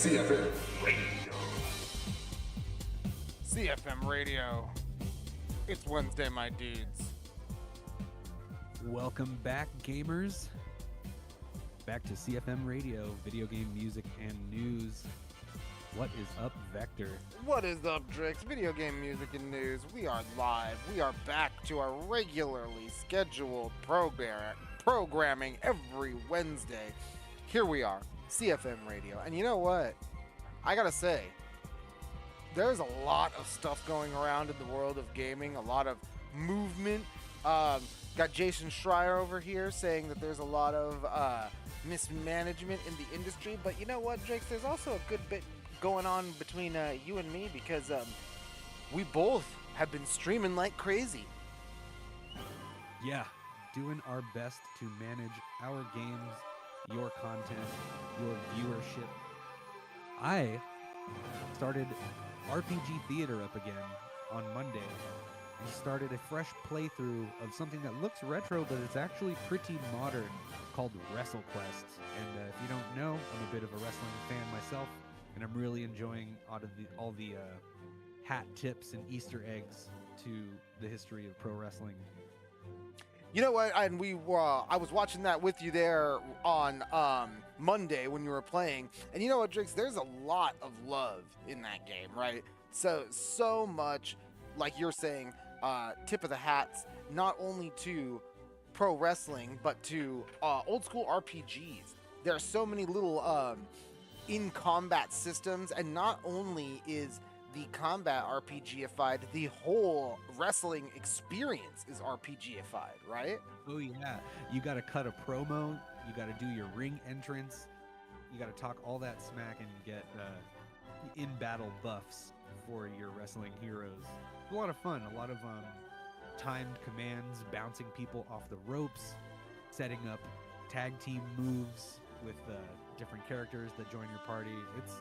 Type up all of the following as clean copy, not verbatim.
CFM Radio. CFM Radio. It's Wednesday, my dudes. Welcome back, gamers. Back to CFM Radio, video game music and news. What is up, Vector? What is up, Drix? Video game music and news. We are live. We are back to our regularly scheduled programming every Wednesday. Here we are, CFM Radio. And you know what? I gotta say, there's a lot of stuff going around in the world of gaming, a lot of movement. Got Jason Schreier over here saying that there's a lot of mismanagement in the industry. But you know what, Drix? There's also a good bit going on between you and me because we both have been streaming like crazy. Yeah, doing our best to manage our games, your content, your viewership. I started RPG Theater up again on Monday and started a fresh playthrough of something that looks retro, but it's actually pretty modern, called WrestleQuest. And if you don't know, I'm a bit of a wrestling fan myself, and I'm really enjoying all the hat tips and Easter eggs to the history of pro wrestling. You know what? And I was watching that with you there on Monday when you were playing. And you know what, Drix? There's a lot of love in that game, right? So much, like you're saying, tip of the hats, not only to pro wrestling, but to old school RPGs. There are so many little in-combat systems, and not only is the combat RPGified, the whole wrestling experience is RPGified, right? Oh yeah, you gotta cut a promo, you gotta do your ring entrance, you gotta talk all that smack and get in-battle buffs for your wrestling heroes. A lot of fun, a lot of timed commands, bouncing people off the ropes, setting up tag team moves with different characters that join your party.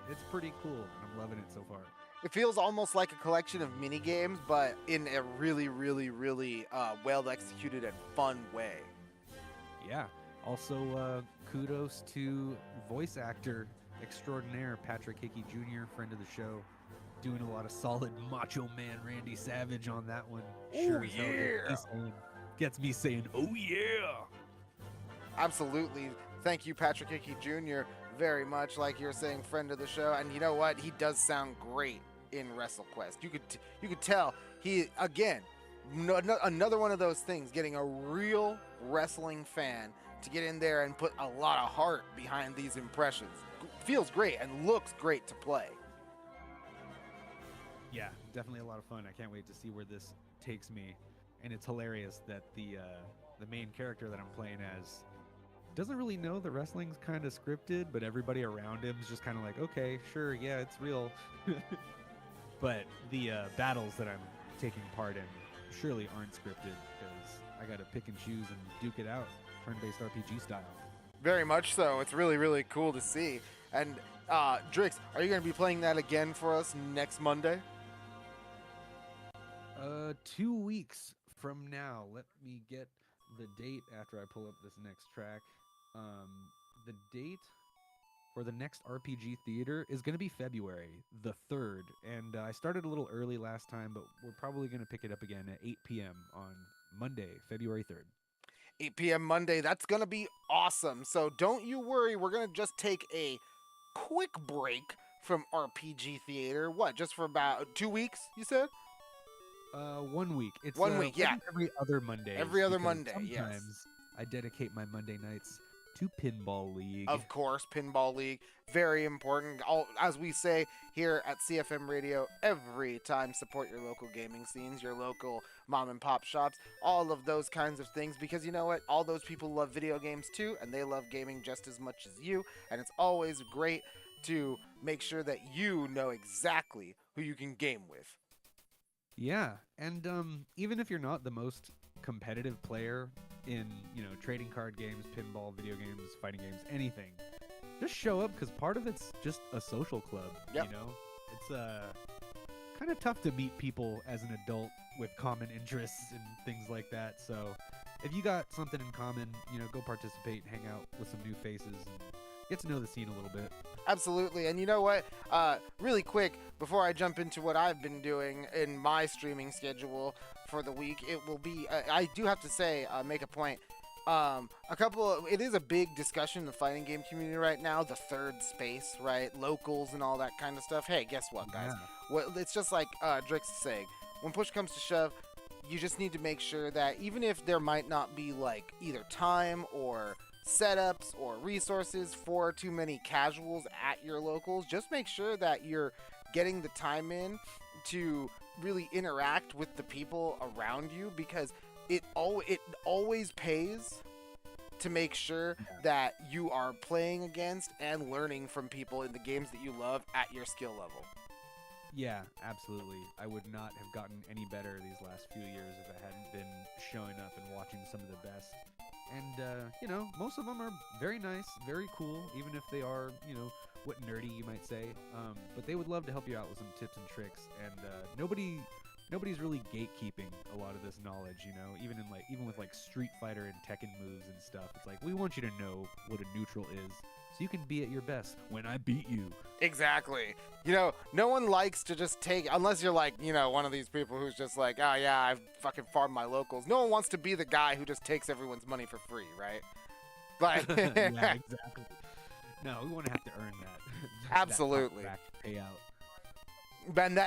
It's pretty cool, and I'm loving it so far. It feels almost like a collection of mini games, but in a really, really, really well executed and fun way. Yeah. Also, kudos to voice actor extraordinaire Patrick Hickey Jr., friend of the show, doing a lot of solid Macho Man Randy Savage on that one. Sure, yeah. Gets me saying, oh yeah. Absolutely. Thank you, Patrick Hickey Jr., very much. Like you're saying, friend of the show. And you know what? He does sound great in WrestleQuest. You could tell he, again, another one of those things, getting a real wrestling fan to get in there and put a lot of heart behind these impressions. Feels great and looks great to play. Yeah, definitely a lot of fun. I can't wait to see where this takes me. And it's hilarious that the main character that I'm playing as doesn't really know the wrestling's kind of scripted, but everybody around him is just kind of like, okay, sure, yeah, it's real. But the battles that I'm taking part in surely aren't scripted, because I got to pick and choose and duke it out, turn-based RPG style. Very much so. It's really, really cool to see. And Drix, are you going to be playing that again for us next Monday? 2 weeks from now. Let me get the date after I pull up this next track. The date for the next RPG Theater is going to be February the 3rd. And I started a little early last time, but we're probably going to pick it up again at 8 p.m. on Monday, February 3rd. 8 p.m. Monday. That's going to be awesome. So don't you worry. We're going to just take a quick break from RPG Theater. What, just for about 2 weeks, you said? 1 week. It's 1 week, yeah. Every other Monday. Every other Monday, yes. Sometimes I dedicate my Monday nights to Pinball League. Of course, Pinball League. Very important. As we say here at CFM Radio, every time support your local gaming scenes, your local mom and pop shops, all of those kinds of things. Because you know what? All those people love video games too, and they love gaming just as much as you. And it's always great to make sure that you know exactly who you can game with. Yeah, and even if you're not the most competitive player in, trading card games, pinball, video games, fighting games, anything, just show up, because part of it's just a social club. Yep. It's kind of tough to meet people as an adult with common interests and things like that. So if you got something in common, go participate, hang out with some new faces, and get to know the scene a little bit. Absolutely. And you know what? Really quick, before I jump into what I've been doing in my streaming schedule for the week, it will be, I do have to say, make a point. It is a big discussion in the fighting game community right now, the third space, right? Locals and all that kind of stuff. Hey, guess what, guys? Yeah. Well, it's just like Drix is saying. When push comes to shove, you just need to make sure that even if there might not be like either time or setups or resources for too many casuals at your locals, just make sure that you're getting the time in to really interact with the people around you, because it always pays to make sure that you are playing against and learning from people in the games that you love at your skill level. Yeah, absolutely. I would not have gotten any better these last few years if I hadn't been showing up and watching some of the best. And, most of them are very nice, very cool, even if they are, what nerdy you might say. But they would love to help you out with some tips and tricks. And nobody's really gatekeeping a lot of this knowledge, even with like Street Fighter and Tekken moves and stuff. It's like, we want you to know what a neutral is, so you can be at your best when I beat you. Exactly. No one likes to just take, unless you're like, one of these people who's just like, oh yeah, I fucking farm my locals. No one wants to be the guy who just takes everyone's money for free, right? But yeah, exactly. No, we want to have to earn that. Absolutely. That payout.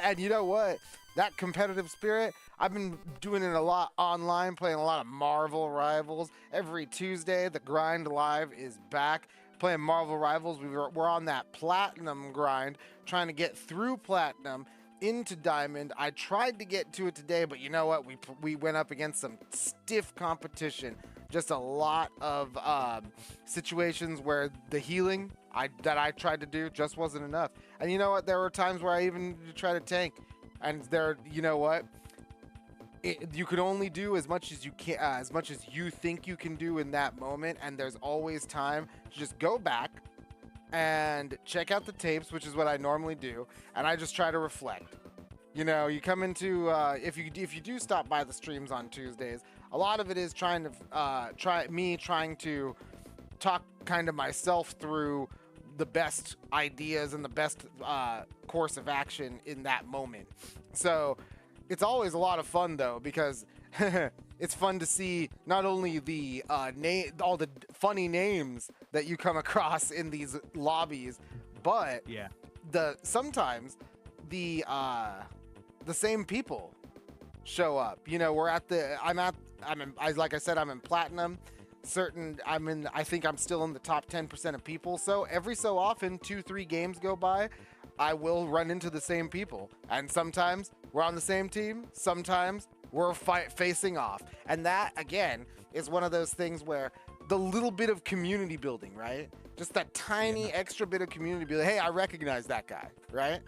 And you know what? That competitive spirit, I've been doing it a lot online, playing a lot of Marvel Rivals. Every Tuesday, the grind live is back. Playing Marvel Rivals, we're on that platinum grind, trying to get through platinum into diamond. I tried to get to it today, but you know what? We went up against some stiff competition. Just a lot of situations where the healing that I tried to do just wasn't enough. And you know what? There were times where I even tried to tank, and you know what? You can only do as much as you can, as much as you think you can do in that moment, and there's always time to just go back and check out the tapes, which is what I normally do, and I just try to reflect. You come into if you do stop by the streams on Tuesdays, a lot of it is trying to talk kind of myself through the best ideas and the best course of action in that moment. So it's always a lot of fun though, because it's fun to see not only the all the funny names that you come across in these lobbies, but sometimes the same people show up. Like I said, I'm in platinum. I think I'm still in the top 10% of people. So every so often, 2-3 games go by, I will run into the same people. And sometimes we're on the same team. Sometimes we're facing off. And that, again, is one of those things where the little bit of community building, right? Just that tiny extra bit of community building. Hey, I recognize that guy, right?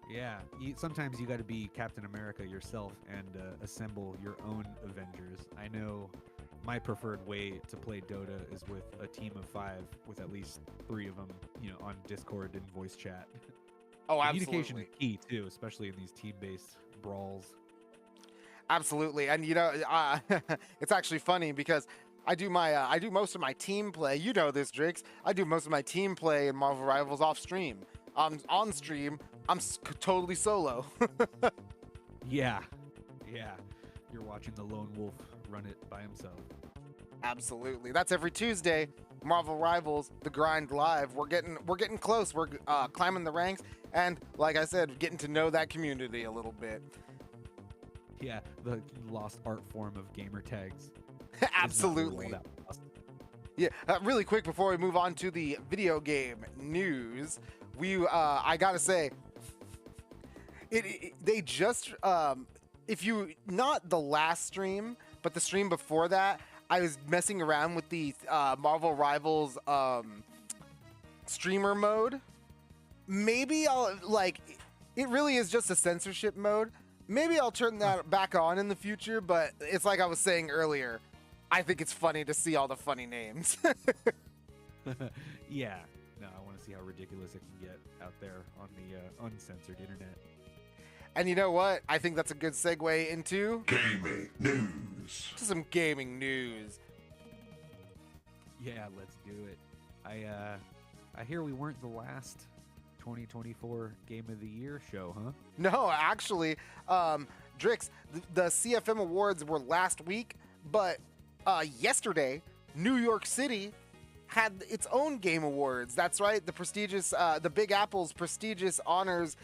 Yeah, sometimes you got to be Captain America yourself and assemble your own Avengers. I know my preferred way to play Dota is with a team of 5, with at least 3 of them, on Discord and voice chat. Oh, absolutely. Communication is key too, especially in these team-based brawls. Absolutely, and it's actually funny because I do most of my team play. You know this, Drix. I do most of my team play in Marvel Rivals off stream. On stream, I'm totally solo. Yeah. You're watching the lone wolf run it by himself. Absolutely. That's every Tuesday. Marvel Rivals, the grind live. We're getting close. We're climbing the ranks, and like I said, getting to know that community a little bit. Yeah, the lost art form of gamer tags. Absolutely. Yeah. Really quick before we move on to the video game news, I gotta say, they just if you not the last stream, but the stream before that, I was messing around with the Marvel Rivals streamer mode. Maybe I'll it really is just a censorship mode. Maybe I'll turn that back on in the future, but it's like I was saying earlier, I think it's funny to see all the funny names. Yeah. No, I want to see how ridiculous it can get out there on the uncensored internet. And you know what? I think that's a good segue into gaming news. To some gaming news. Yeah, let's do it. I hear we weren't the last 2024 Game of the Year show, huh? No, actually, Drix, the CFM Awards were last week, but yesterday, New York City had its own Game Awards. That's right, the prestigious, the Big Apple's prestigious honors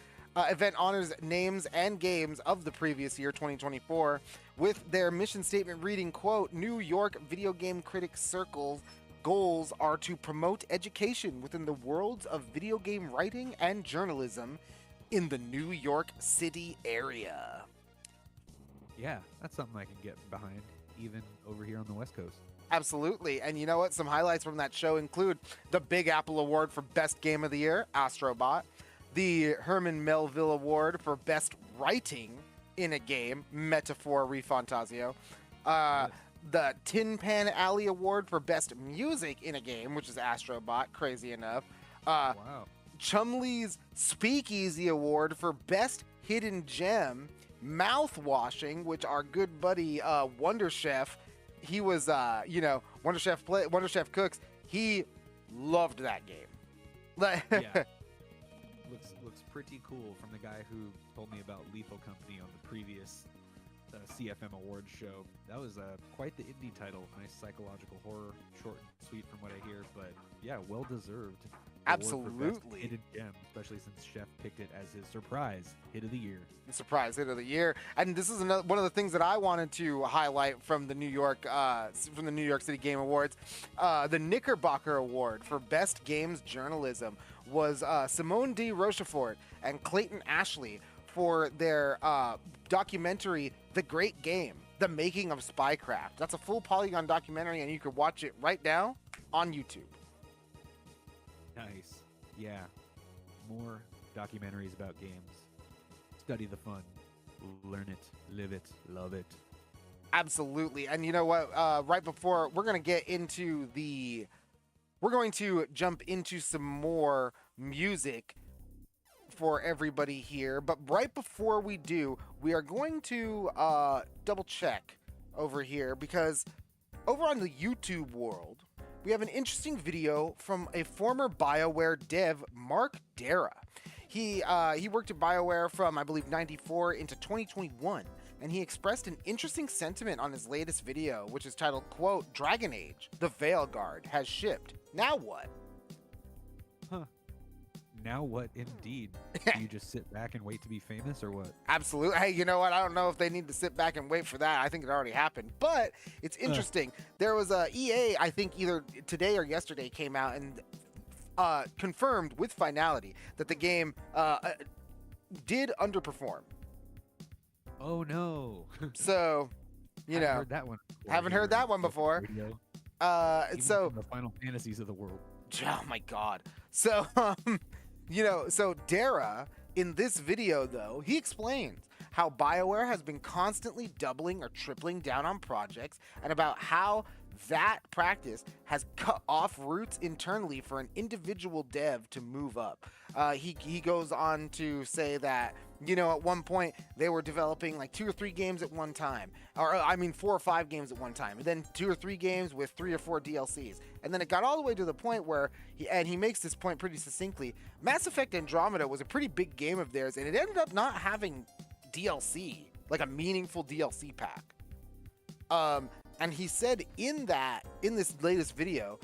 event honors names and games of the previous year, 2024, with their mission statement reading, quote, New York Video Game Critics Circle's goals are to promote education within the worlds of video game writing and journalism in the New York City area. Yeah, that's something I can get behind, even over here on the West Coast. Absolutely. And you know what? Some highlights from that show include the Big Apple Award for Best Game of the Year, Astrobot, the Herman Melville Award for Best Writing in a Game, Metaphor Refantasio, the Tin Pan Alley Award for Best Music in a Game, which is Astrobot, crazy enough. Wow. Chumley's Speakeasy Award for Best Hidden Gem, Mouthwashing, which our good buddy Wonder Chef, he was, Wonder Chef Cooks, he loved that game. Yeah. Looks pretty cool from the guy who told me about Lethal Company on the previous CFM Awards show. That was quite the indie title. Nice psychological horror, short and sweet from what I hear, but yeah, well deserved. Absolutely. Hidden gem, especially since Chef picked it as his surprise hit of the year. Surprise hit of the year, and this is one of the things that I wanted to highlight from the New York City Game Awards. The Knickerbocker Award for Best Games Journalism was Simone D. Rochefort and Clayton Ashley for their documentary The Great Game, The Making of Spycraft. That's a full Polygon documentary, and you can watch it right now on YouTube. Nice. Yeah. More documentaries about games. Study the fun. Learn it. Live it. Love it. Absolutely. And you know what? Right before we're going to jump into some more music for everybody here. But right before we do, we are going to double check over here, because over on the YouTube world, we have an interesting video from a former Bioware dev, Mark Dara. He worked at Bioware from, I believe, 94 into 2021, and he expressed an interesting sentiment on his latest video, which is titled, quote, Dragon Age, the Veilguard has shipped. Now what? Huh. Now what indeed? Do you just sit back and wait to be famous, or what? Absolutely. Hey, you know what? I don't know if they need to sit back and wait for that. I think it already happened. But it's interesting. There was a EA, I think either today or yesterday, came out and confirmed with finality that the game did underperform. Oh no. So, Haven't heard that one before. Haven't heard that one before. Even So from the Final Fantasies of the world. Oh my god. So so Dara in this video though, he explains how BioWare has been constantly doubling or tripling down on projects, and about how that practice has cut off routes internally for an individual dev to move up. He goes on to say that, at one point they were developing like 2 or 3 games at one time, or 4 or 5 games at one time, and then 2 or 3 games with 3 or 4 DLCs. And then it got all the way to the point where he makes this point pretty succinctly. Mass Effect Andromeda was a pretty big game of theirs, and it ended up not having DLC, like a meaningful DLC pack. And he said in this latest video,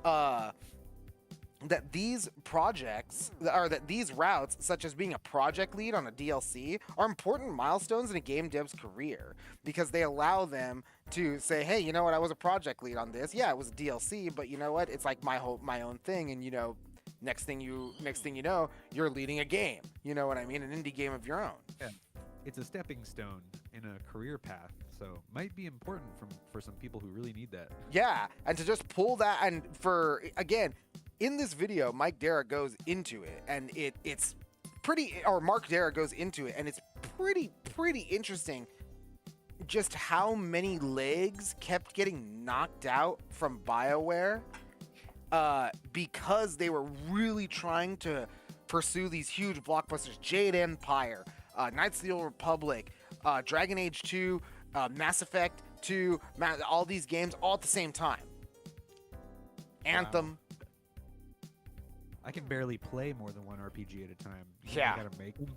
that these projects, or that these routes, such as being a project lead on a DLC, are important milestones in a game dev's career, because they allow them to say, hey, you know what, I was a project lead on this. Yeah, it was a DLC, but you know what, it's like my own thing, and next thing you know, you're leading a game. You know what I mean? An indie game of your own. Yeah. It's a stepping stone in a career path, so might be important for some people who really need that. Yeah, and to just pull that, and in this video, Mike Dara goes into it, and Mark Dara goes into it, and it's pretty interesting just how many legs kept getting knocked out from BioWare because they were really trying to pursue these huge blockbusters. Jade Empire, Knights of the Old Republic, Dragon Age 2, Mass Effect 2, all these games all at the same time. Anthem. Wow. I can barely play more than one RPG at a time. Yeah. I gotta make them.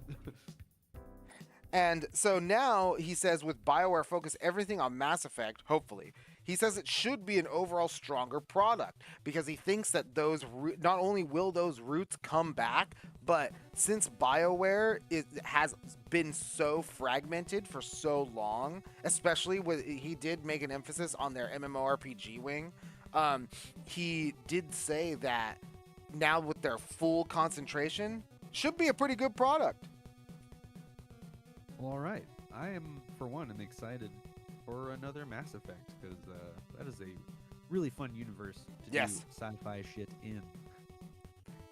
And so now he says with Bioware focus everything on Mass Effect, hopefully, he says it should be an overall stronger product because he thinks that not only will those roots come back, but since Bioware has been so fragmented for so long, especially he did make an emphasis on their MMORPG wing. He did say that now with their full concentration, should be a pretty good product. Well, all right. I am, for one, am excited for another Mass Effect because that is a really fun universe to do sci-fi shit in.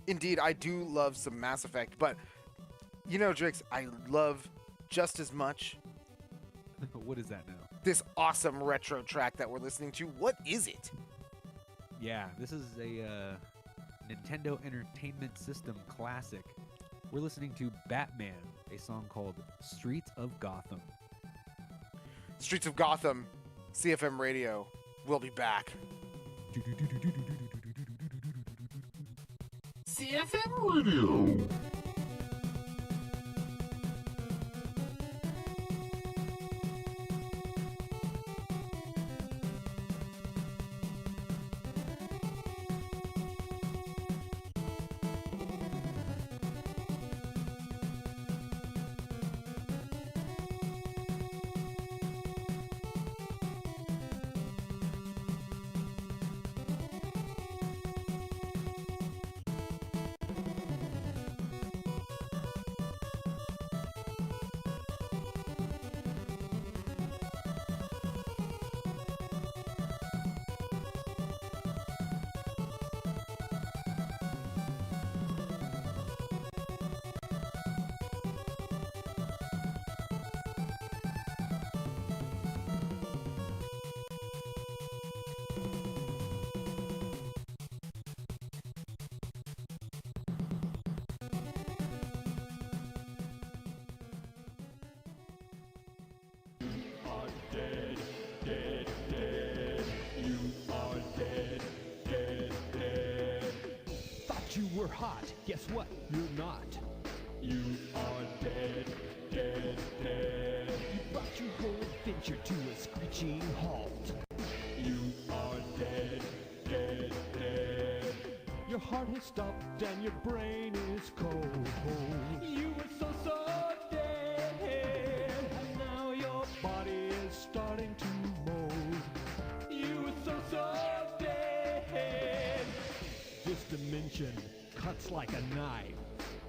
Indeed, I do love some Mass Effect, but you know, Drix, I love just as much. What is that now? This awesome retro track that we're listening to. What is it? Yeah, this is a Nintendo Entertainment System classic. We're listening to Batman, a song called Streets of Gotham. Streets of Gotham, CFM Radio. We'll be back. CFM Radio. You were hot. Guess what? You're not. You are dead, dead, dead. You brought your whole adventure to a screeching halt. You are dead, dead, dead. Your heart has stopped and your brain is cold. You were so dead, and now your body is starting to mold. You were so dead. This dimension cuts like a knife.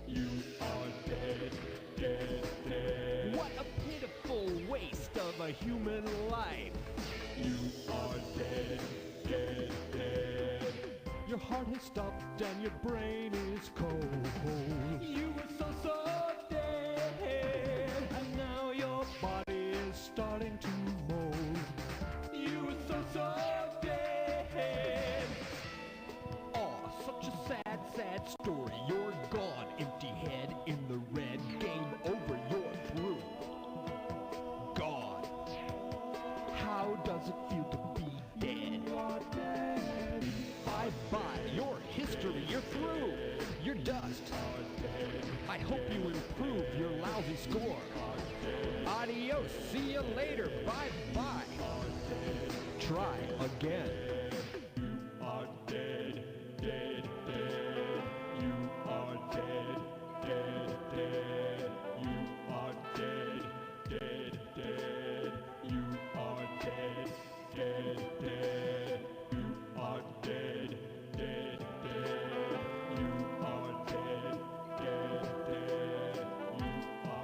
You are dead, dead, dead. What a pitiful waste of a human life. You are dead, dead, dead. Your heart has stopped and your brain is cold. You were so dead, and now your body is starting to mold. You were so dead. Such a sad, sad story. You're gone, empty head in the red. Game over, you're through. Gone. How does it feel to be dead? Bye-bye, your history, you're through. You're dust. I hope you improve your lousy score. Adios, see you later, bye-bye. Try again. You are dead. Dead, dead, you are dead, dead, dead, you are dead, dead, dead, you are dead, dead, dead, you are dead, dead, dead, you are dead, dead, dead, you are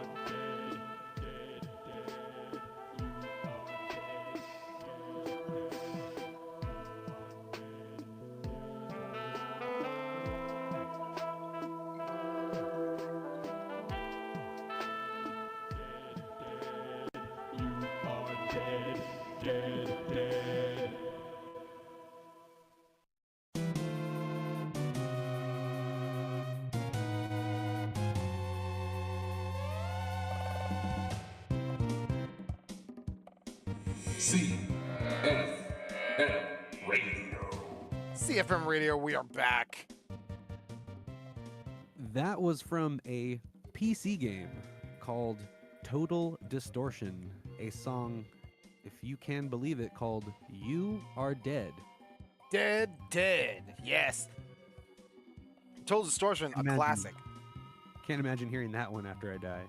dead, dead, dead, dead, dead. CFM Radio. CFM Radio, we are back. That was from a PC game called Total Distortion, a song, if you can believe it, called You Are Dead. Dead. Yes. Total Distortion, a classic. Can't imagine hearing that one after I die.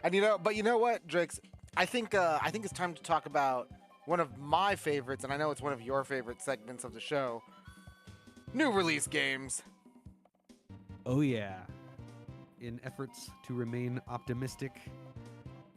And you know what, Drix? I think it's time to talk about one of my favorites, and I know it's one of your favorite segments of the show. New release games. Oh yeah. In efforts to remain optimistic,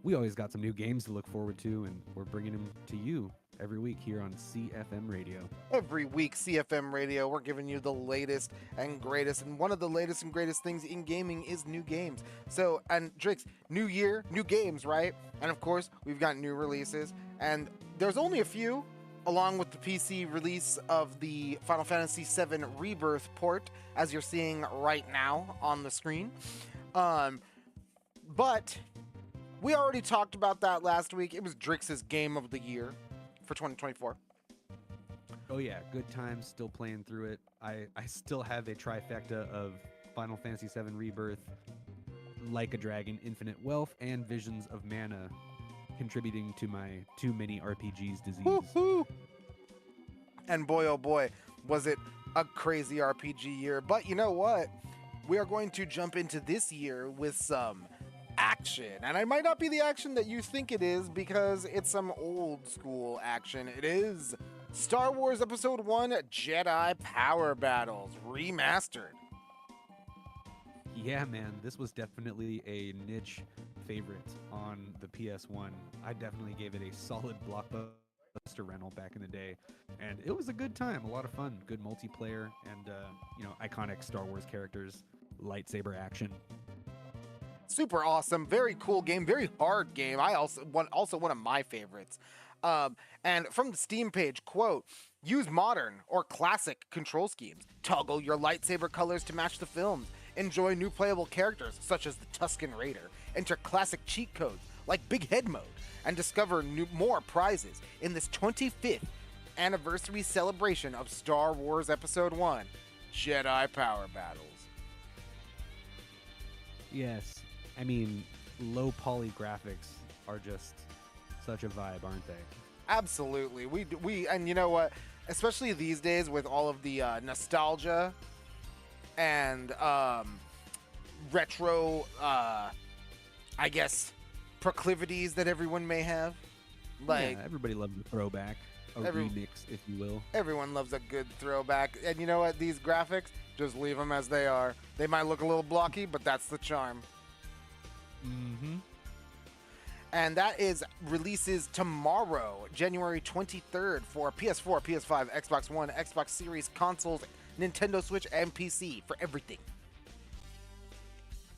we always got some new games to look forward to, and we're bringing them to you every week here on CFM Radio. Every week, CFM Radio, we're giving you the latest and greatest, and one of the latest and greatest things in gaming is new games. So, and Drix, new year, new games, right? And of course, we've got new releases, and there's only a few, along with the PC release of the Final Fantasy VII Rebirth port, as you're seeing right now on the screen. But we already talked about that last week. It was Drix's game of the year for 2024. Oh yeah, good times, still playing through it. I still have a trifecta of Final Fantasy VII Rebirth, Like a Dragon, Infinite Wealth, and Visions of Mana, contributing to my too many RPGs disease. Woo-hoo. And boy, oh boy, was it a crazy RPG year. But you know what? We are going to jump into this year with some action. And it might not be the action that you think it is, because it's some old school action. It is Star Wars Episode 1 Jedi Power Battles Remastered. Yeah, man, this was definitely a niche favorite on the PS1. I definitely gave it a solid blockbuster rental back in the day, and it was a good time, a lot of fun, good multiplayer, and iconic Star Wars characters, lightsaber action. Super awesome, very cool game, very hard game. Also one of my favorites. And from the Steam page, quote, use modern or classic control schemes. Toggle your lightsaber colors to match the films. Enjoy new playable characters such as the Tusken Raider. Enter classic cheat codes like Big Head Mode, and discover more prizes in this 25th anniversary celebration of Star Wars Episode 1 Jedi Power Battles. Yes, I mean, low poly graphics are just such a vibe, aren't they? Absolutely. We and you know what? Especially these days with all of the nostalgia and retro, I guess, proclivities that everyone may have. Like, yeah, everybody loves a throwback, a remix, if you will. Everyone loves a good throwback. And you know what? These graphics, just leave them as they are. They might look a little blocky, but that's the charm. Mm-hmm. And that is releases tomorrow, January 23rd, for PS4, PS5, Xbox One, Xbox Series, consoles, Nintendo Switch, and PC, for everything.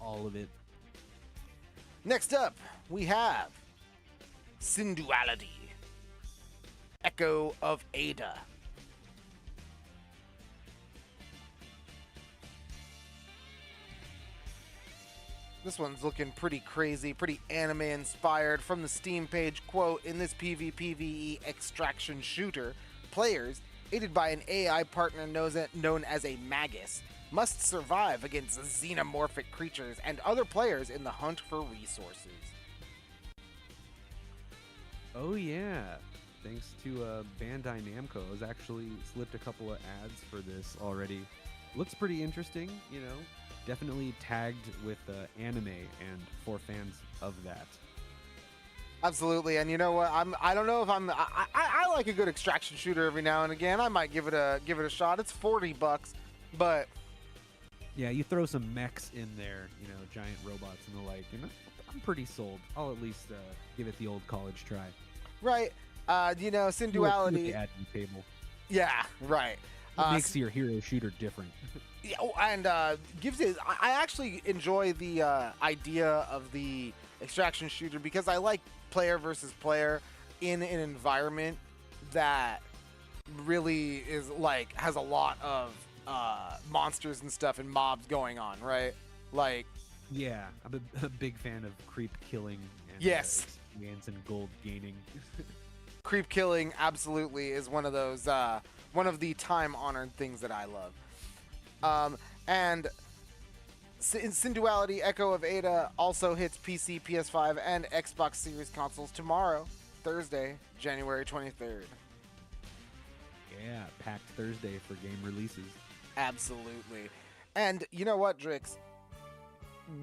All of it. Next up, we have Synduality, Echo of Ada. This one's looking pretty crazy, pretty anime inspired. From the Steam page, quote, in this PvPvE extraction shooter, players, aided by an AI partner known as a Magus, must survive against xenomorphic creatures and other players in the hunt for resources. Oh yeah, thanks to Bandai Namco. I was actually slipped a couple of ads for this already. Looks pretty interesting, you know. Definitely tagged with anime and for fans of that. Absolutely, and you know what? I don't know if I like a good extraction shooter every now and again. I might give it a shot. It's $40, but yeah, you throw some mechs in there, you know, giant robots and the like, and I'm pretty sold. I'll at least give it the old college try. Right. You know, Synduality. Table. Yeah, right. What makes your hero shooter different? Yeah, and gives it. I actually enjoy the idea of the extraction shooter because I like player versus player in an environment that really is like has a lot of monsters and stuff and mobs going on, right? Like, yeah, I'm a big fan of creep killing and yes, experience and gold gaining. Creep killing absolutely is one of those one of the time honored things that I love. And Synduality Echo of Ada also hits PC, PS5, and Xbox Series consoles tomorrow, Thursday, January 23rd. Yeah, packed Thursday for game releases. Absolutely. And you know what, Drix?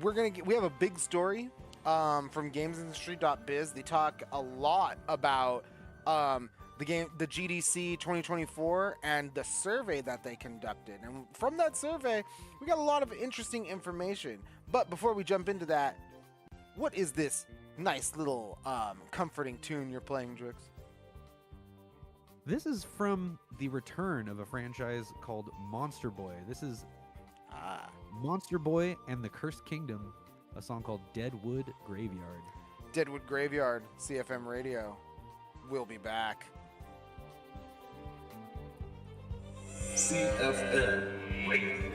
We have a big story from gamesindustry.biz. They talk a lot about the GDC 2024 and the survey that they conducted. And from that survey, we got a lot of interesting information. But before we jump into that, what is this nice little comforting tune you're playing, Drix? This is from the return of a franchise called Monster Boy. This is Monster Boy and the Cursed Kingdom, a song called Deadwood Graveyard. Deadwood Graveyard, CFM Radio. We'll be back. CFM Radio.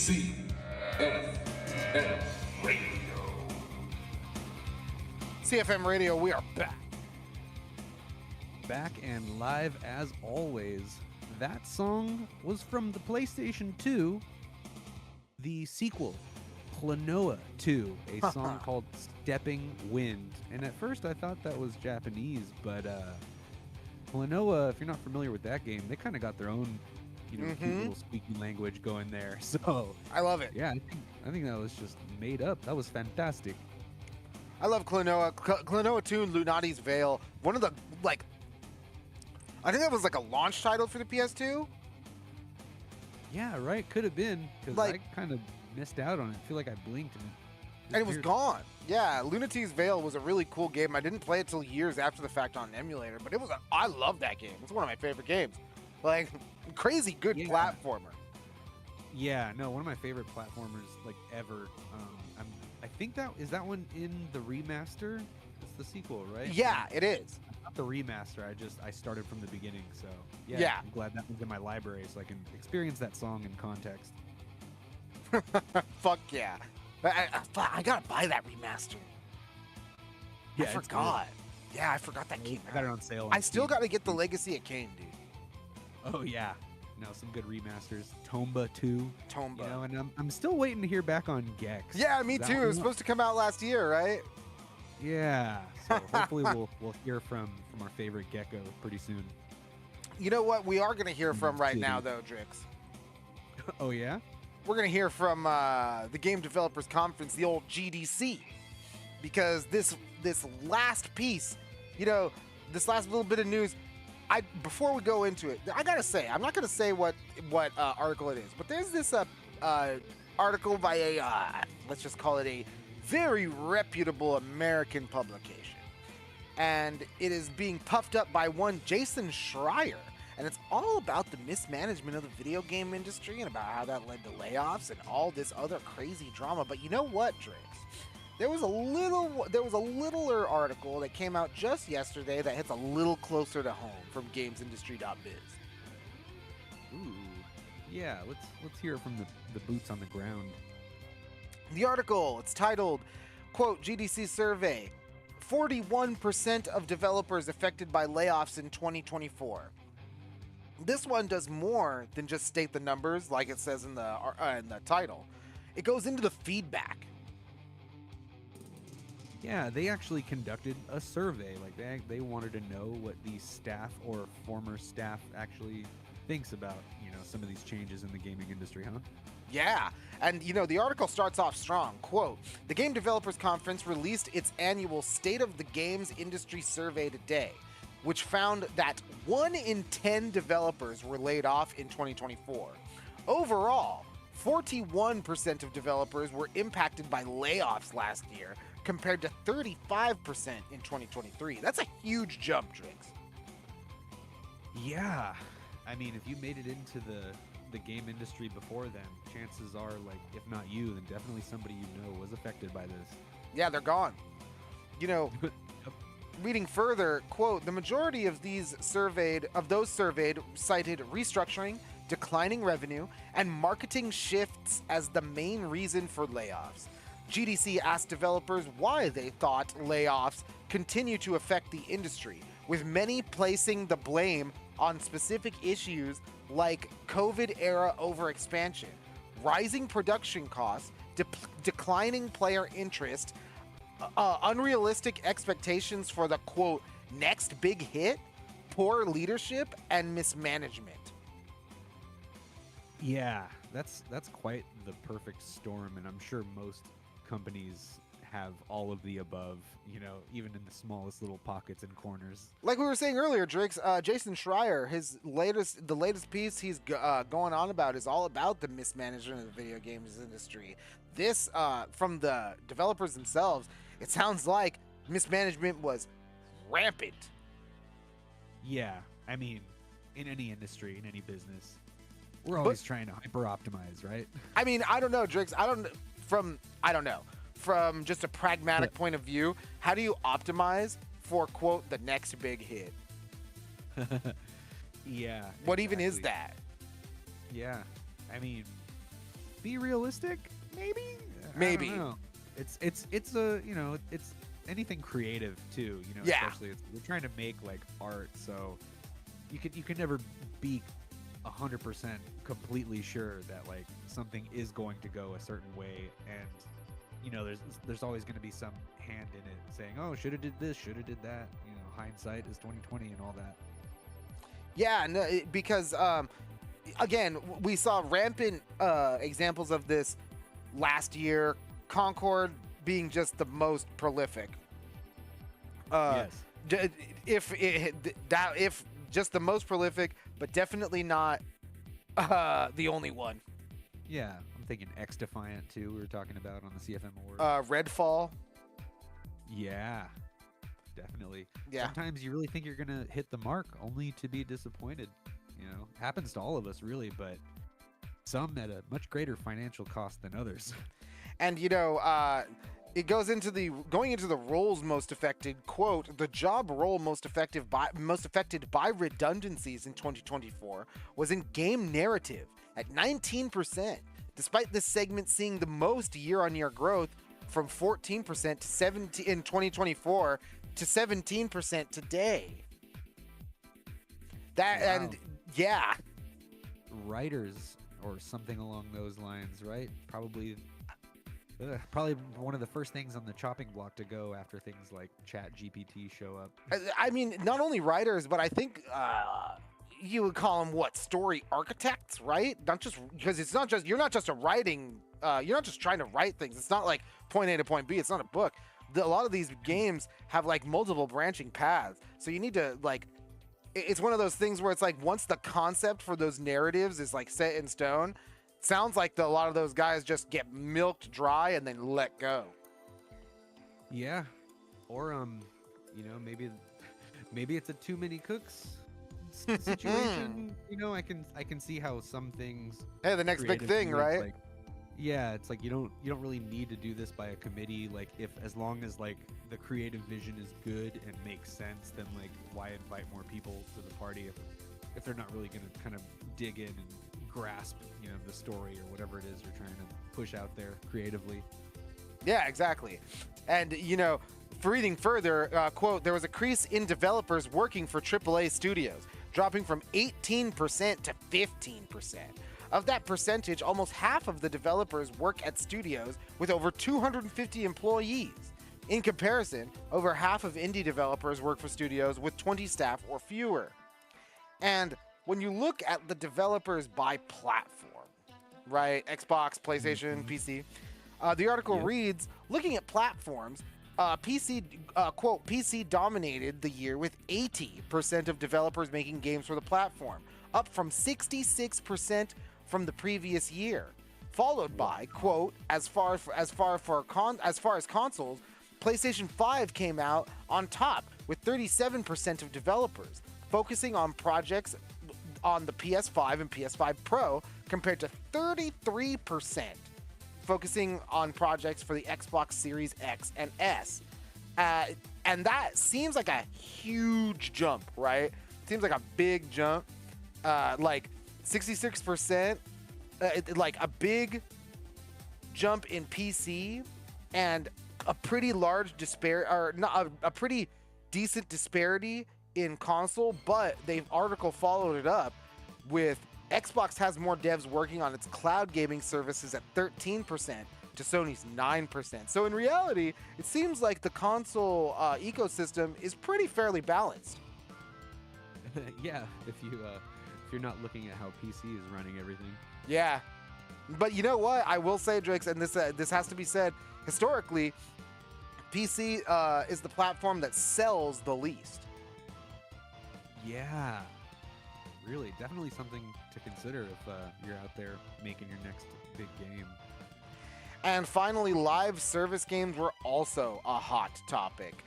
CFM Radio. CFM Radio, we are back. Back and live as always. That song was from the PlayStation 2, the sequel, Klonoa 2, a song called Stepping Wind. And at first I thought that was Japanese, but Klonoa, if you're not familiar with that game, they kind of got their own, cute little speaking language going there. So I love it. yeah, I think that was just made up. That was fantastic. I love Klonoa. Klonoa 2, Lunati's Veil. One of the, I think that was a launch title for the PS2. Yeah, right. Could have been, because I kind of missed out on it. I feel like I blinked and it was gone. Yeah, Lunati's Veil was a really cool game. I didn't play it till years after the fact on an emulator, but I love that game. It's one of my favorite games. Crazy good platformer. Yeah, no, one of my favorite platformers ever. I think that one in the remaster. It's the sequel, right? Yeah, it is. Not the remaster. I started from the beginning, so yeah. I'm glad that one's in my library, so I can experience that song in context. Fuck yeah! I gotta buy that remaster. Yeah, I forgot. Yeah, I forgot that came I got it on sale. I still gotta get the Legacy of Kain, dude. Oh yeah. No, some good remasters. Tomba 2. Tomba. And I'm still waiting to hear back on Gex. Yeah, me too. It was supposed to come out last year, right? Yeah. So hopefully we'll hear from our favorite Gecko pretty soon. You know what we are gonna hear from right now, though, Drix? Oh yeah? We're gonna hear from the Game Developers Conference, the old GDC, because this last piece, this last little bit of news. Before we go into it, I gotta say, I'm not gonna say what article it is, but there's this article by let's just call it a very reputable American publication, and it is being puffed up by one Jason Schreier, and it's all about the mismanagement of the video game industry and about how that led to layoffs and all this other crazy drama. But you know what, Drake? There was a littler article that came out just yesterday that hits a little closer to home from GamesIndustry.biz. Ooh, yeah. Let's hear from the boots on the ground. The article, it's titled, quote, GDC survey, 41% of developers affected by layoffs in 2024. This one does more than just state the numbers like it says in the title. It goes into the feedback. Yeah, they actually conducted a survey. They wanted to know what the staff or former staff actually thinks about, some of these changes in the gaming industry, huh? Yeah, and the article starts off strong. Quote, the Game Developers Conference released its annual State of the Games Industry Survey today, which found that 1 in 10 developers were laid off in 2024. Overall, 41% of developers were impacted by layoffs last year, compared to 35% in 2023. That's a huge jump, Drix. Yeah. I mean, if you made it into the game industry before then, chances are, if not you, then definitely somebody was affected by this. Yeah, they're gone. Reading further, quote, the majority of those surveyed cited restructuring, declining revenue, and marketing shifts as the main reason for layoffs. GDC asked developers why they thought layoffs continue to affect the industry, with many placing the blame on specific issues like COVID-era overexpansion, rising production costs, declining player interest, unrealistic expectations for the, quote, next big hit, poor leadership, and mismanagement. Yeah, that's quite the perfect storm, and I'm sure most companies have all of the above, even in the smallest little pockets and corners. Like we were saying earlier, Drix, Jason Schreier, the latest piece he's going on about is all about the mismanagement of the video games industry. This, from the developers themselves, it sounds like mismanagement was rampant. Yeah, I mean, in any industry, in any business, we're always trying to hyper-optimize, right? I mean, I don't know, Drix. I don't know. From just a pragmatic point of view, how do you optimize for, quote, the next big hit? Yeah. What even is that? Yeah. I mean, be realistic. Maybe. Maybe. I don't know. It's a it's anything creative too. Yeah. Especially we're trying to make like art, so you can never be 100% completely sure that like something is going to go a certain way, and there's always going to be some hand in it saying, oh, should have did this, should have did that. Hindsight is 2020 and all that. Yeah, no, because again, we saw rampant examples of this last year. Concord being just the most prolific. Yes. If just the most prolific, but definitely not the only one. Yeah, I'm thinking X Defiant too. We were talking about on the CFM Award. Redfall. Yeah, definitely. Yeah. Sometimes you really think you're gonna hit the mark, only to be disappointed. Happens to all of us, really, but some at a much greater financial cost than others. And it goes into going into the roles most affected. Quote: the job role most affected by redundancies in 2024 was in game narrative at 19%. Despite this segment seeing the most year-on-year growth from 14% to 17 in 2024 to 17% today. Wow. And yeah, Writers or something along those lines, right? Probably one of the first things on the chopping block to go after things like Chat GPT show up. I mean, not only writers, but I think you would call them story architects, right? Not just because you're not just you're not just trying to write things. It's not like point A to point B. It's not a book. A lot of these games have like multiple branching paths, so you need to like. It's one of those things where it's like once the concept for those narratives is like set in stone, sounds like a lot of those guys just get milked dry and then let go. Yeah, or maybe it's a too many cooks situation. I can see how some things. Hey, the next big thing, right? Like, yeah, it's like you don't really need to do this by a committee. Like as long as like the creative vision is good and makes sense, then like why invite more people to the party if they're not really going to kind of dig in and grasp the story or whatever it is you're trying to push out there creatively. Yeah, exactly. And for reading further, quote: there was a increase in developers working for AAA studios, dropping from 18% to 15%. Of that percentage, almost half of the developers work at studios with over 250 employees. In comparison, over half of indie developers work for studios with 20 staff or fewer. And when you look at the developers by platform, right? Xbox, PlayStation, PC. The article reads, looking at platforms, quote, PC dominated the year with 80% of developers making games for the platform, up from 66% from the previous year, followed by, quote, as far as consoles, PlayStation 5 came out on top with 37% of developers focusing on projects on the PS5 and PS5 Pro, compared to 33% focusing on projects for the Xbox Series X and S. And that seems like a huge jump, right? Seems like a big jump. Like 66%, like a big jump in PC and a pretty large a pretty decent disparity in console, but the article followed it up with Xbox has more devs working on its cloud gaming services at 13% to Sony's 9%. So in reality, it seems like the console ecosystem is pretty fairly balanced. Yeah, if you're not looking at how PC is running everything. Yeah, but you know what? I will say, Drix, and this has to be said, historically, PC is the platform that sells the least. Yeah, really, definitely something to consider if you're out there making your next big game. And finally, live service games were also a hot topic.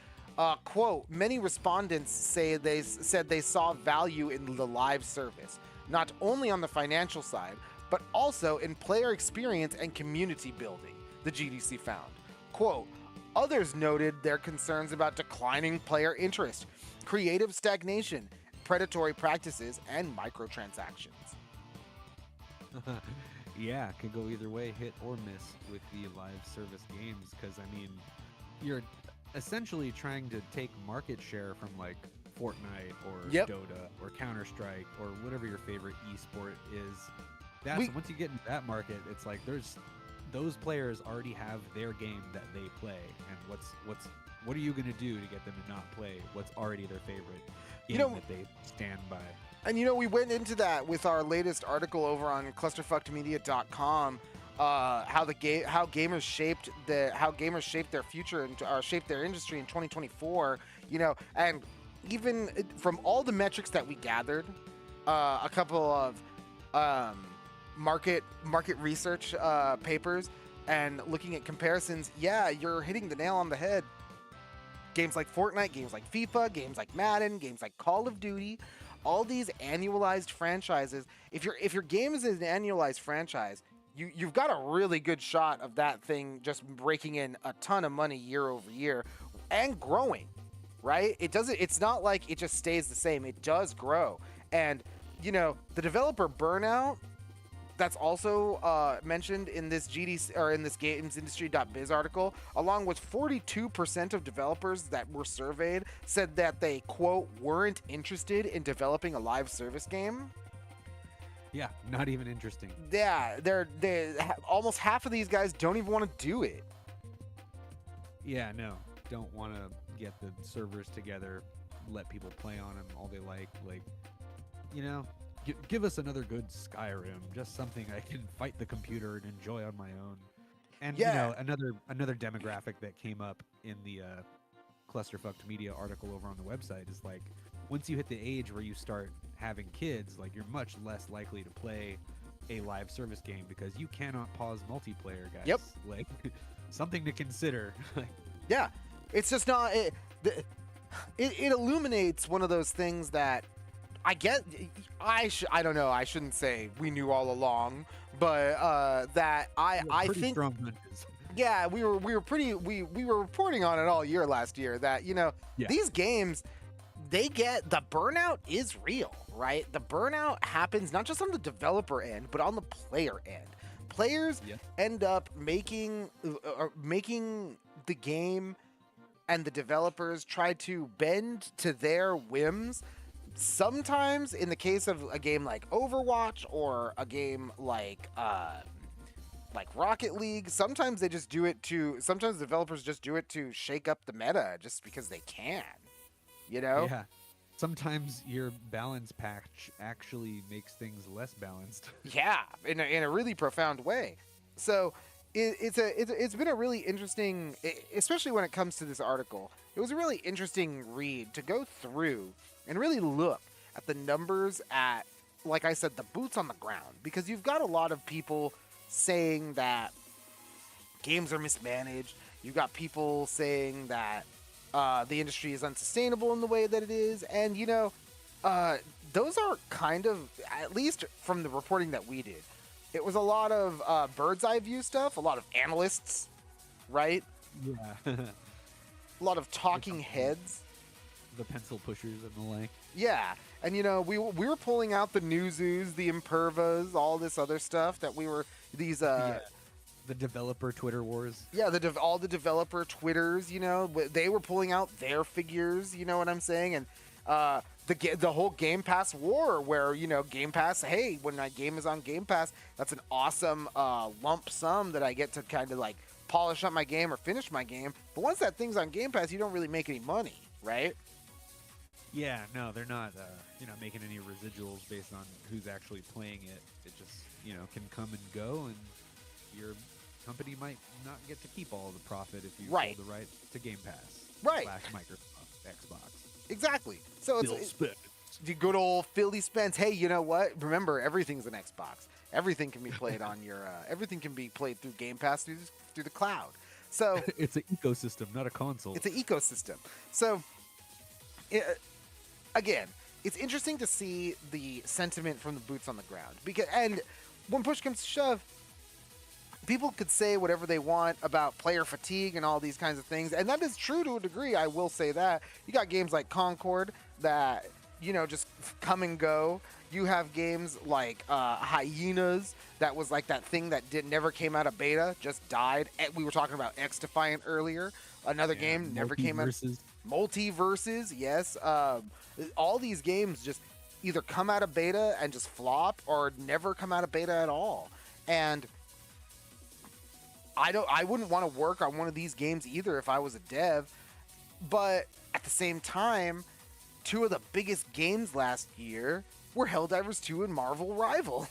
Quote, many respondents said they saw value in the live service, not only on the financial side, but also in player experience and community building, the GDC found. Quote, others noted their concerns about declining player interest, creative stagnation, predatory practices, and microtransactions. Yeah, it could go either way, hit or miss with the live service games, because I mean, you're essentially trying to take market share from like Fortnite or Yep. Dota or Counter-Strike or whatever your favorite esport is. We- Once you get into that market, it's like those players already have their game that they play, and what are you going to do to get them to not play what's already their favorite game that they stand by? And we went into that with our latest article over on clusterfuckedmedia.com. How gamers shaped their future and shaped their industry in 2024. And even from all the metrics that we gathered, a couple of market research papers, and looking at comparisons, yeah, you're hitting the nail on the head. Games like Fortnite, games like FIFA, games like Madden, games like Call of Duty, all these annualized franchises. If your game is an annualized franchise, you've got a really good shot of that thing just breaking in a ton of money year over year and growing, right? It's not like it just stays the same. It does grow. And the developer burnout that's also mentioned in this GDC or in this gamesindustry.biz article, along with 42% of developers that were surveyed said that they, quote, weren't interested in developing a live service game. Yeah, not even interesting. Yeah, they're almost half of these guys don't even want to do it. Yeah, no, don't want to get the servers together, let people play on them all they like. Like, give us another good Skyrim, just something I can fight the computer and enjoy on my own. And another demographic that came up in the Clusterfucked Media article over on the website is like, once you hit the age where you start having kids, like you're much less likely to play a live service game because you cannot pause multiplayer, guys. Yep. Like something to consider. Yeah, it's just not it illuminates one of those things that I get. I don't know. I shouldn't say we knew all along, but that I think strong hunches. Yeah, we were reporting on it all year last year that these games, the burnout is real, right? The burnout happens not just on the developer end, but on the player end. Players end up making the game, and the developers try to bend to their whims. Sometimes, in the case of a game like Overwatch or a game like Rocket League, sometimes developers just do it to shake up the meta just because they can, Yeah. Sometimes your balance patch actually makes things less balanced. Yeah, in a really profound way. So it's been a really interesting, especially when it comes to this article. It was a really interesting read to go through and really look at the numbers at, like I said, the boots on the ground, because you've got a lot of people saying that games are mismanaged. You've got people saying that the industry is unsustainable in the way that it is. And, those are kind of, at least from the reporting that we did, it was a lot of bird's eye view stuff, a lot of analysts, right? Yeah. A lot of talking heads. The pencil pushers and the like. Yeah. And, we were pulling out the Newzoos, the Impervas, all this other stuff that we were, these... The developer Twitter wars. Yeah, all the developer Twitters, they were pulling out their figures, you know what I'm saying? And the whole Game Pass war where, Game Pass, hey, when my game is on Game Pass, that's an awesome lump sum that I get to kind of like polish up my game or finish my game. But once that thing's on Game Pass, you don't really make any money, right? Yeah, no, they're not making any residuals based on who's actually playing it. It just, can come and go, and your company might not get to keep all of the profit if you Right. sold the rights to Game Pass. Right. / Microsoft, Xbox. Exactly. So it's Spence. the good old Philly Spence. Hey, you know what? Remember, everything's an Xbox. Everything can be played on your. Everything can be played through Game Pass through the cloud. So It's an ecosystem, not a console. it's an ecosystem. So again, it's interesting to see the sentiment from the boots on the ground, and when push comes to shove, people could say whatever they want about player fatigue and all these kinds of things, and that is true to a degree. I will say that. You got games like Concord that just come and go. You have games like Hyenas, that was like that thing that never came out of beta, just died. We were talking about X Defiant earlier. Another game never came out. Multiverses, yes. All these games just either come out of beta and just flop, or never come out of beta at all. And I wouldn't want to work on one of these games either if I was a dev. But at the same time, two of the biggest games last year were Helldivers 2 and Marvel Rival.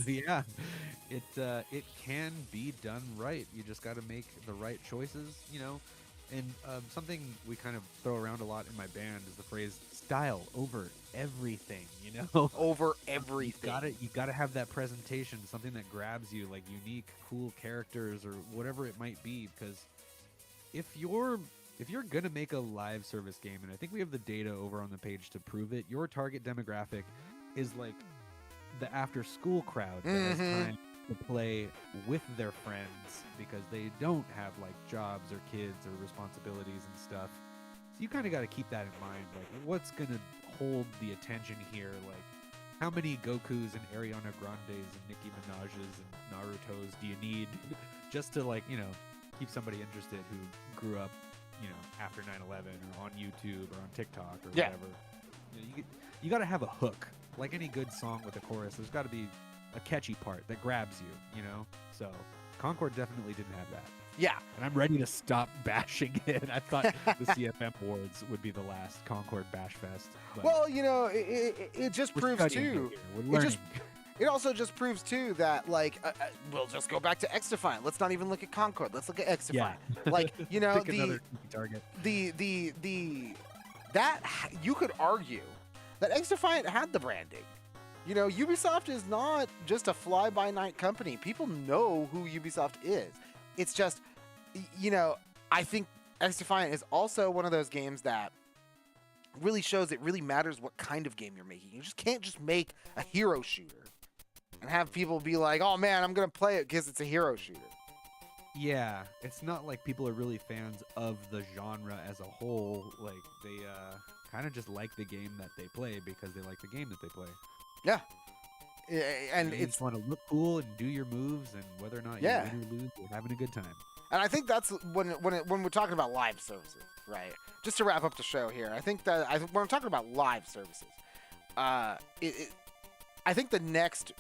Yeah, it can be done right. You just got to make the right choices, you know. And something we kind of throw around a lot in my band is the phrase "style over everything." You know, over everything. You got to have that presentation, something that grabs you, like unique, cool characters or whatever it might be. Because if you're gonna make a live service game, and I think we have the data over on the page to prove it, your target demographic is like the after-school crowd that has time to play with their friends because they don't have like jobs or kids or responsibilities and stuff. So you kind of got to keep that in mind. Like, what's gonna hold the attention here? Like, how many Gokus and Ariana Grandes and Nicki Minaj's and Naruto's do you need just to, like, you know, keep somebody interested who grew up, you know, after 9/11 or on YouTube or on TikTok or whatever? You know, you got to have a hook. Like any good song with a chorus, there's got to be a catchy part that grabs you, you know? So Concord definitely didn't have that. Yeah. And I'm ready to stop bashing it. I thought the CFM Awards would be the last Concord Bash Fest. Well, you know, it just proves too. It also just proves too that, like, we'll just go back to X Defiant. Let's not even look at Concord. Let's look at X Defiant. Yeah. Like, you know, that you could argue that X Defiant had the branding. You know, Ubisoft is not just a fly-by-night company. People know who Ubisoft is. It's just, you know, I think X Defiant is also one of those games that really shows it really matters what kind of game you're making. You just can't just make a hero shooter and have people be like, oh man, I'm going to play it because it's a hero shooter. Yeah, it's not like people are really fans of the genre as a whole. Like, they kind of just like the game that they play because they like the game that they play. Yeah. And you just want to look cool and do your moves, and whether or not you win or lose, you're having a good time. And I think that's when we're talking about live services, right? Just to wrap up the show here, I think that when I'm talking about live services, I think the next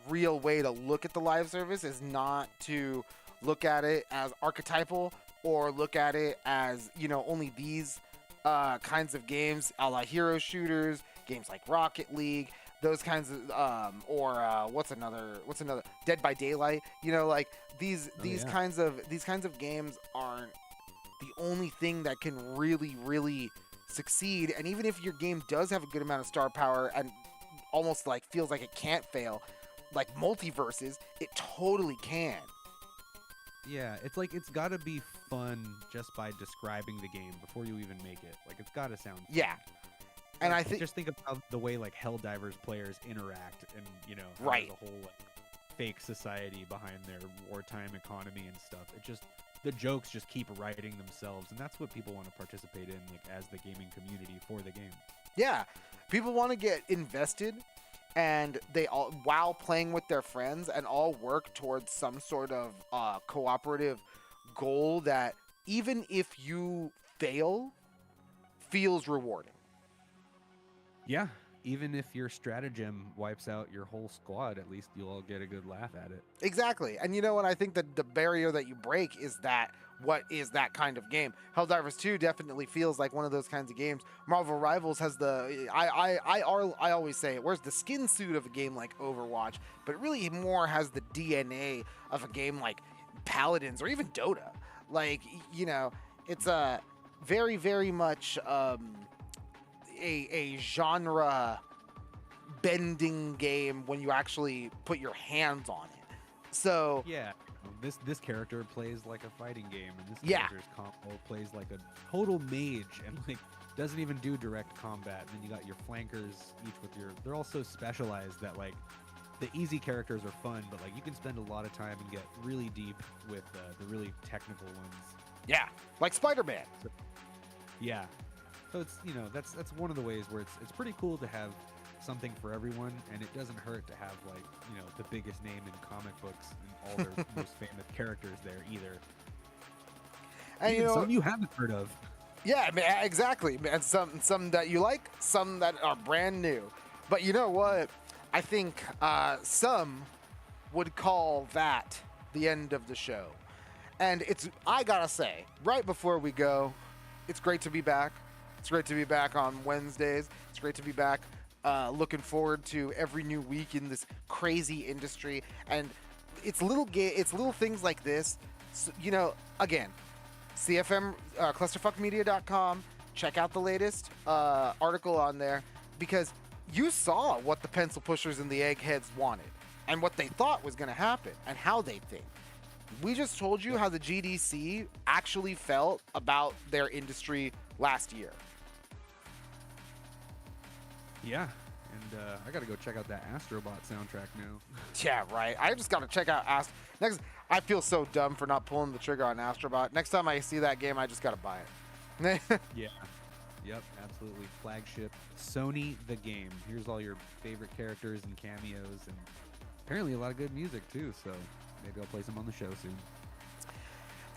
real way to look at the live service is not to look at it as archetypal or look at it as, you know, only these kinds of games, a la hero shooters, games like Rocket League, those kinds of what's another Dead by Daylight, you know, like these kinds of games aren't the only thing that can really succeed. And even if your game does have a good amount of star power and almost like feels like it can't fail, like Multiverses, it totally can. Yeah, it's like it's got to be fun just by describing the game before you even make it. Like, it's got to sound fun. Yeah. And I think just think about the way like Helldivers players interact, and you know, right, the whole like fake society behind their wartime economy and stuff. It just, the jokes just keep writing themselves, and that's what people want to participate in, like as the gaming community for the game. Yeah, people want to get invested, and they all, while playing with their friends, and all work towards some sort of cooperative goal that even if you fail, feels rewarding. Yeah, even if your stratagem wipes out your whole squad, at least you'll all get a good laugh at it. Exactly. And you know what? I think that the barrier that you break is that, what is that kind of game? Helldivers 2 definitely feels like one of those kinds of games. Marvel Rivals has the, I always say it, where's the skin suit of a game like Overwatch, but it really more has the DNA of a game like Paladins or even Dota. Like, you know, it's a very, very much, a genre bending game when you actually put your hands on it. So yeah, this character plays like a fighting game, and this character's combo plays like a total mage, and like doesn't even do direct combat. And then you got your flankers, each with your, they're all so specialized that like the easy characters are fun, but like you can spend a lot of time and get really deep with the really technical ones. Yeah, like Spider-Man. So, yeah. So it's, you know, that's one of the ways where it's pretty cool to have something for everyone, and it doesn't hurt to have, like, the biggest name in comic books and all their most famous characters there either. And Even some you haven't heard of. Yeah, exactly. And some that you like, some that are brand new. But you know what? I think some would call that the end of the show. And I gotta say, right before we go, it's great to be back. It's great to be back on Wednesdays. It's great to be back. Looking forward to every new week in this crazy industry. And it's little things like this. So, again, CFM, clusterfuckmedia.com. Check out the latest article on there, because you saw what the pencil pushers and the eggheads wanted and what they thought was going to happen and how they think. We just told you how the GDC actually felt about their industry last year. Yeah, and I gotta go check out that Astrobot soundtrack now. Yeah, right. I just got to check out next. I feel so dumb for not pulling the trigger on Astrobot. Next time I see that game, I just got to buy it. Yeah. Yep, absolutely. Flagship. Sony the game. Here's all your favorite characters and cameos, and apparently a lot of good music too, so maybe I'll play some on the show soon.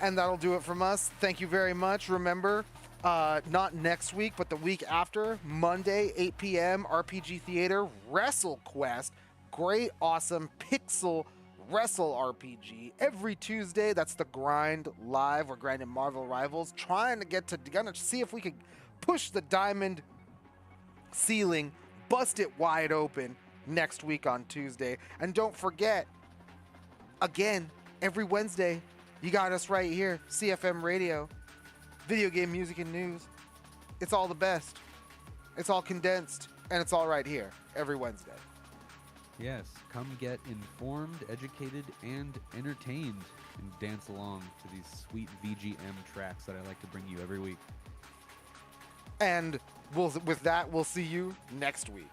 And that'll do it from us. Thank you very much. Remember, not next week, but the week after, Monday, 8 p.m., RPG Theater, WrestleQuest. Great, awesome pixel Wrestle RPG. Every Tuesday, that's the Grind Live. We're grinding Marvel Rivals, gonna see if we can push the diamond ceiling, bust it wide open next week on Tuesday. And don't forget, again, every Wednesday, you got us right here, CFM Radio, video game music and news. It's all the best. It's all condensed, and it's all right here every Wednesday. Yes, come get informed, educated, and entertained, and dance along to these sweet VGM tracks that I like to bring you every week. And with that, we'll see you next week.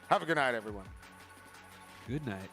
Have a good night, everyone. Good night.